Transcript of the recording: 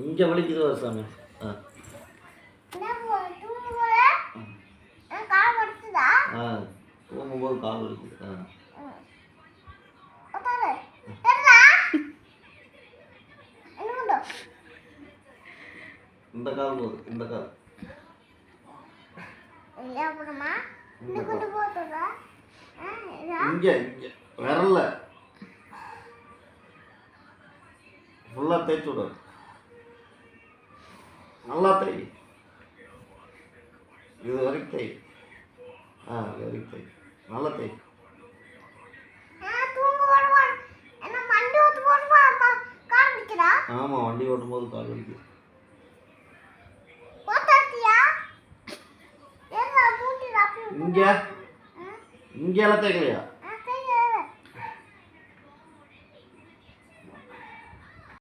இங்கே வலிக்குது ஒரு சாமி. ஆ ஆ தூங்கும்போது கால் வலிக்குது. இந்த கால் போகுது, இந்த கால் இங்கே இங்கே விரல்ல ஃபுல்லாக தேய்ச்சி விடு. நல்லா தேய், இது வரைக்கும் தேய். இது வரைக்கும் தேய், நல்லா தேய். ஆமாம், வண்டி ஓட்டும் போது கால் வலிக்குது. இங்கே இங்கெல்லாம் தேய்க்கலையா?